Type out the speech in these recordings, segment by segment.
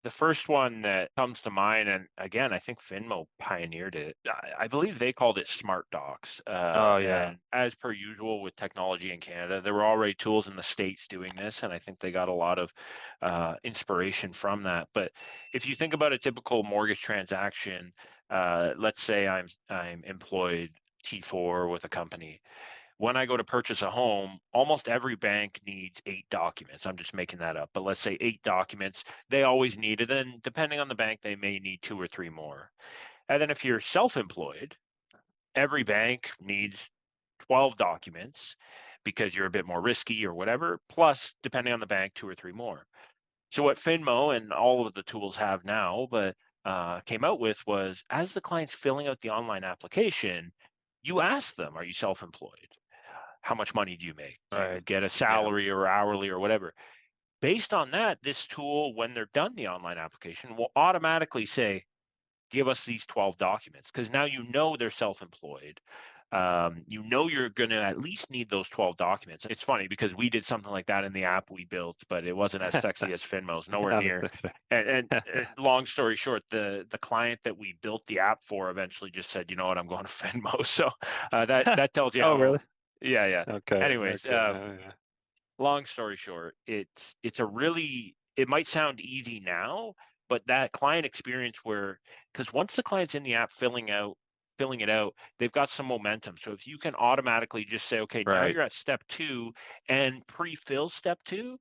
The first one that comes to mind, and again, I think Finmo pioneered it. I believe they called it Smart Docs. Oh yeah. And as per usual with technology in Canada, there were already tools in the States doing this, and I think they got a lot of inspiration from that. But if you think about a typical mortgage transaction, let's say I'm employed T4 with a company. When I go to purchase a home, almost every bank needs 8 documents. I'm just making that up, but let's say 8 documents. They always need it. Then, depending on the bank, they may need 2 or 3 more. And then, if you're self employed, every bank needs 12 documents because you're a bit more risky or whatever, plus, depending on the bank, 2 or 3 more. So, what Finmo and all of the tools have now, but came out with was as the client's filling out the online application, you ask them, are you self employed? How much money do you make? Do you Right. get a Yeah. salary or hourly or whatever? Based on that, this tool, when they're done the online application, will automatically say, give us these 12 documents because now you know they're self employed. You know you're going to at least need those 12 documents. It's funny because we did something like that in the app we built, but it wasn't as sexy as Finmo's, nowhere near. Honestly. And long story short, the client that we built the app for eventually just said, you know what, I'm going to Finmo. So that tells you Oh how. really? Yeah, yeah. Okay. Anyways, Okay. Oh, yeah. long story short, it's a really, it might sound easy now, but that client experience where, because once the client's in the app filling it out, they've got some momentum. So if you can automatically just say, okay, now Right. you're at step 2 and pre-fill step 2,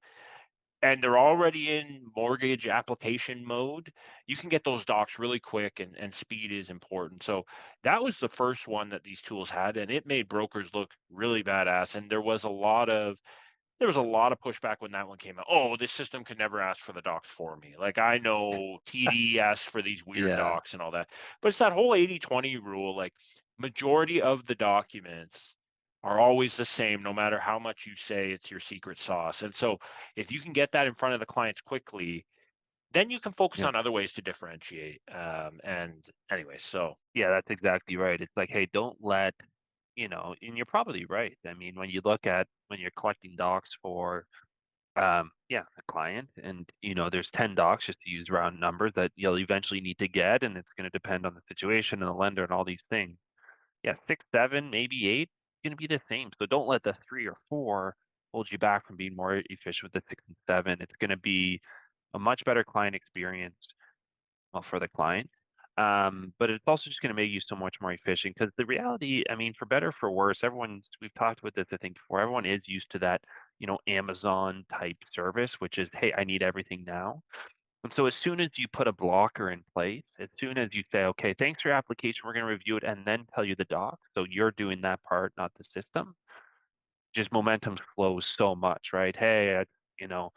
and they're already in mortgage application mode, you can get those docs really quick, and speed is important. So that was the first one that these tools had, and it made brokers look really badass. And there was a lot of pushback when that one came out. Oh, this system could never ask for the docs for me. Like, I know TD asked for these weird Yeah. docs and all that. But it's that whole 80/20 rule. Like, majority of the documents are always the same, no matter how much you say it's your secret sauce. And so if you can get that in front of the clients quickly, then you can focus Yeah. on other ways to differentiate. And anyway, so Yeah, that's exactly right. It's like, hey, don't let, and you're probably right. I mean, when you look at when you're collecting docs for yeah, a client, and there's 10 docs, just to use round numbers, that you'll eventually need to get, and it's going to depend on the situation and the lender and all these things. Yeah, 6, 7, maybe 8, going to be the same. So don't let the 3 or 4 hold you back from being more efficient with the 6 and 7. It's going to be a much better client experience, well, for the client. But it's also just going to make you so much more efficient, because the reality, I mean, for better or for worse, we've talked about this, I think, before. Everyone is used to that, Amazon type service, which is, hey, I need everything now. And so as soon as you put a blocker in place, as soon as you say, okay, thanks for your application, we're going to review it and then tell you the doc. So you're doing that part, not the system. Just momentum flows so much, right? Hey, you know,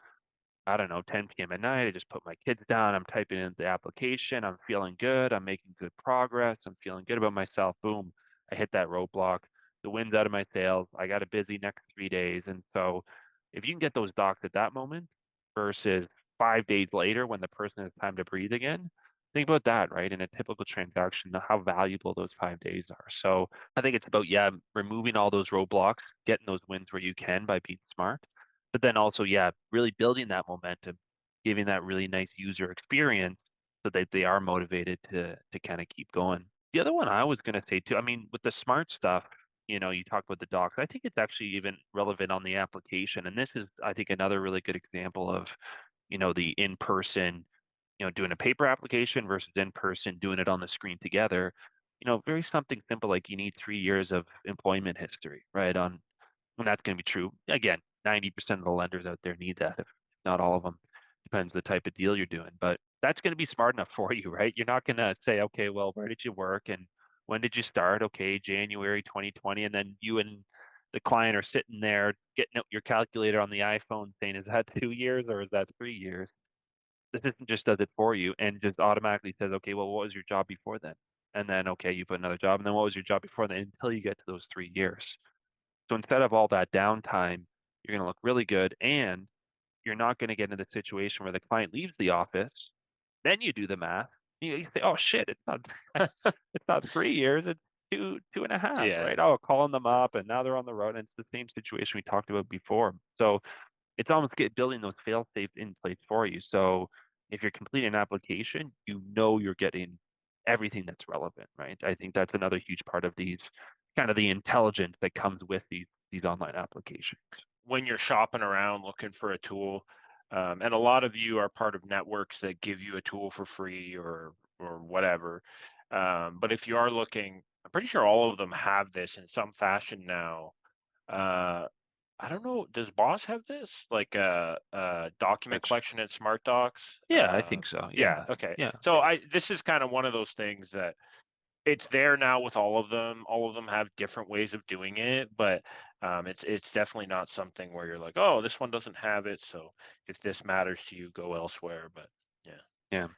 I don't know, 10 p.m. at night, I just put my kids down. I'm typing in the application. I'm feeling good. I'm making good progress. I'm feeling good about myself. Boom, I hit that roadblock. The wind's out of my sails. I got a busy next 3 days. And so if you can get those docs at that moment versus 5 days later when the person has time to breathe again, think about that, right? In a typical transaction, how valuable those 5 days are. So I think it's about, yeah, removing all those roadblocks, getting those wins where you can by being smart, but then also, yeah, really building that momentum, giving that really nice user experience so that they are motivated to kind of keep going. The other one I was going to say too, I mean, with the smart stuff, you talk about the docs. I think it's actually even relevant on the application. And this is, I think, another really good example of, the in-person, doing a paper application versus in-person doing it on the screen together. Very something simple, like you need 3 years of employment history, right? And that's going to be true. Again, 90% of the lenders out there need that, if not all of them. Depends the type of deal you're doing, but that's going to be smart enough for you, right? You're not going to say, okay, well, where did you work and when did you start? Okay, January 2020, and then you and the client are sitting there getting out your calculator on the iPhone saying, is that 2 years or is that 3 years? The system just does it for you and just automatically says, okay, well, what was your job before then? And then, okay, you put another job, and then what was your job before then, until you get to those 3 years. So instead of all that downtime, you're going to look really good, and you're not going to get into the situation where the client leaves the office. Then you do the math. You say, "Oh shit, it's not, it's not 3 years. It's two and a half, yeah. right? Oh, calling them up, and now they're on the road, and it's the same situation we talked about before. So it's almost building those fail safes in place for you. So if you're completing an application, you know you're getting everything that's relevant, right? I think that's another huge part of these kind of the intelligence that comes with these online applications. When you're shopping around looking for a tool, and a lot of you are part of networks that give you a tool for free or whatever. But if you are looking, I'm pretty sure all of them have this in some fashion now. Uh, I don't know, does Boss have this? Like a document Which, collection in Smart Docs? yeah, I think so. Yeah, Yeah, okay. yeah, So I this is kind of one of those things that it's there now with all of them. All of them have different ways of doing it, but it's definitely not something where you're like, oh, this one doesn't have it, so if this matters to you, go elsewhere. But yeah, yeah.